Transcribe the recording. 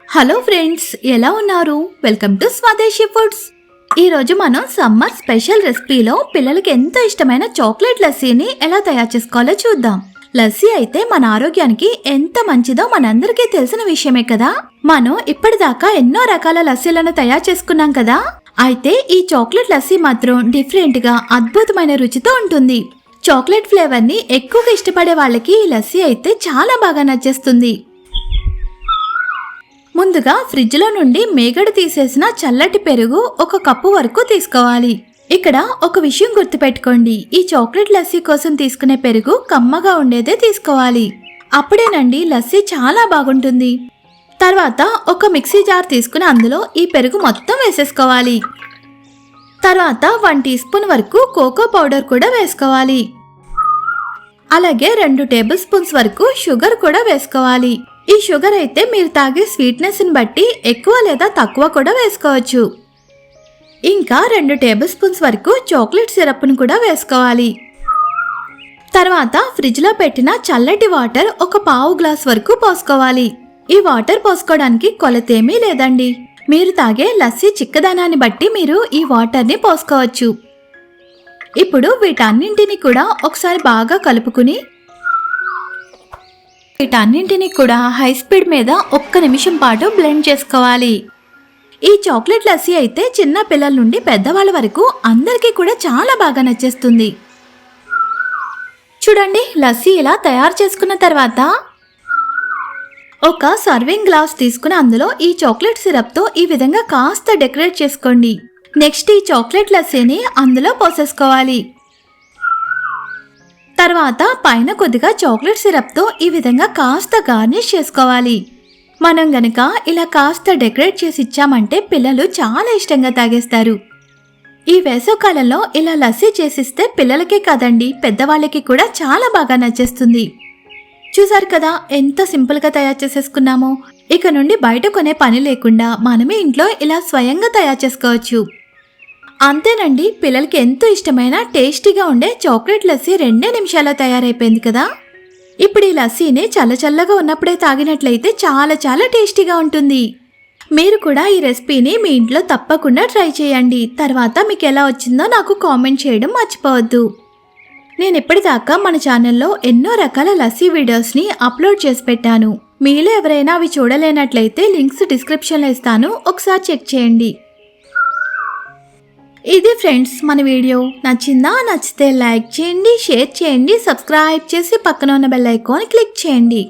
Hello friends, ఎలా ఉన్నారు? Welcome to స్వదేశీ ఫుడ్స్. ఈ రోజు మనం సమ్మర్ స్పెషల్ రెసిపీలో పిల్లలకి ఎంతో ఇష్టమైన చాక్లెట్ లస్సీని ఎలా తయారు చేసుకోవాలో చూద్దాం. లస్సీ అయితే మన ఆరోగ్యానికి ఎంత మంచిదో మనందరికీ తెలిసిన విషయమే కదా. మనం ఇప్పటిదాకా ఎన్నో రకాల లస్సీలను తయారు చేసుకున్నాం కదా. అయితే ఈ చాక్లెట్ లస్సీ మాత్రం డిఫరెంట్ గా అద్భుతమైన రుచితో ఉంటుంది. చాక్లెట్ ఫ్లేవర్ ని ఎక్కువగా ఇష్టపడే వాళ్ళకి ఈ లస్సీ అయితే చాలా బాగా నచ్చేస్తుంది. ముందుగా ఫ్రిడ్జ్ లో నుండి మేగడ తీసేసిన చల్లటి పెరుగు 1 కప్పు వరకు తీసుకోవాలి. ఇక్కడ ఒక విషయం గుర్తుపెట్టుకోండి, ఈ చాక్లెట్ లస్సీ కోసం తీసుకునే పెరుగు కమ్మగా ఉండేదే తీసుకోవాలి. అప్పుడేనండి లస్సీ చాలా బాగుంటుంది. తర్వాత ఒక మిక్సీ జార్ తీసుకుని అందులో ఈ పెరుగు మొత్తం వేసేసుకోవాలి. తర్వాత 1 టీ స్పూన్ వరకు కోకో పౌడర్ కూడా వేసుకోవాలి. అలాగే 2 టేబుల్ స్పూన్స్ వరకు షుగర్ కూడా వేసుకోవాలి. ఈ షుగర్ అయితే మీరు తాగే స్వీట్నెస్ ని బట్టి ఎక్కువ లేదా తక్కువ కూడా వేసుకోవచ్చు. ఇంకా 2 టేబుల్ స్పూన్స్ వరకు చాక్లెట్ సిరప్ ను కూడా వేసుకోవాలి. తర్వాత ఫ్రిడ్జ్ లో పెట్టిన చల్లటి వాటర్ 1/2 గ్లాస్ వరకు పోసుకోవాలి. ఈ వాటర్ పోసుకోవడానికి కొలతేమీ లేదండి. మీరు తాగే లస్సీ చిక్కదనాన్ని బట్టి మీరు ఈ వాటర్ ని పోసుకోవచ్చు. ఇప్పుడు వీటన్నింటినీ కూడా ఒకసారి బాగా కలుపుకుని వీటన్నింటినీ కూడా హై స్పీడ్ మీద 1 నిమిషం పాటు బ్లెండ్ చేసుకోవాలి. ఈ చాక్లెట్ లస్సీ అయితే చిన్న పిల్లల నుండి పెద్దవాళ్ళ వరకు అందరికీ కూడా చాలా బాగా నచ్చేస్తుంది. చూడండి, లస్సీ ఇలా తయారు చేసుకున్న తర్వాత ఒక సర్వింగ్ గ్లాస్ తీసుకుని అందులో ఈ చాక్లెట్ సిరప్ తో ఈ విధంగా కాస్త డెకరేట్ చేసుకోండి. నెక్స్ట్ ఈ చాక్లెట్ లస్సీని అందులో పోసేసుకోవాలి. తర్వాత పైన కొద్దిగా చాక్లెట్ సిరప్ తో ఈ విధంగా కాస్త గార్నిష్ చేసుకోవాలి. మనం గనక ఇలా కాస్త డెకరేట్ చేసి ఇచ్చామంటే పిల్లలు చాలా ఇష్టంగా తాగేస్తారు. ఈ వేసవికాలంలో ఇలా లస్సీ చేసిస్తే పిల్లలకే కాదండి, పెద్దవాళ్ళకి కూడా చాలా బాగా నచ్చేస్తుంది. చూసారు కదా ఎంత సింపుల్ గా తయారు చేసేసుకున్నామో. ఇక నుండి బయట కొనే పని లేకుండా మనమే ఇంట్లో ఇలా స్వయంగా తయారు చేసుకోవచ్చు. అంతేనండి, పిల్లలకి ఎంతో ఇష్టమైన టేస్టీగా ఉండే చాక్లెట్ లస్సీ 2 నిమిషాల్లో తయారైపోయింది కదా. ఇప్పుడు ఈ లస్సీని చల్లచల్లగా ఉన్నప్పుడే తాగినట్లయితే చాలా చాలా టేస్టీగా ఉంటుంది. మీరు కూడా ఈ రెసిపీని మీ ఇంట్లో తప్పకుండా ట్రై చేయండి. తర్వాత మీకు ఎలా వచ్చిందో నాకు కామెంట్ చేయడం మర్చిపోవద్దు. నేను ఇప్పటిదాకా మన ఛానల్లో ఎన్నో రకాల లస్సీ వీడియోస్ని అప్లోడ్ చేసి పెట్టాను. మీలో ఎవరైనా అవి చూడలేనట్లయితే లింక్స్ డిస్క్రిప్షన్లో ఇస్తాను, ఒకసారి చెక్ చేయండి. ఇది ఫ్రెండ్స్ మన వీడియో. నచ్చిందా? నచ్చితే లైక్ చేయండి, షేర్ చేయండి, సబ్స్క్రైబ్ చేసి పక్కన ఉన్న బెల్ ఐకాన్ క్లిక్ చేయండి.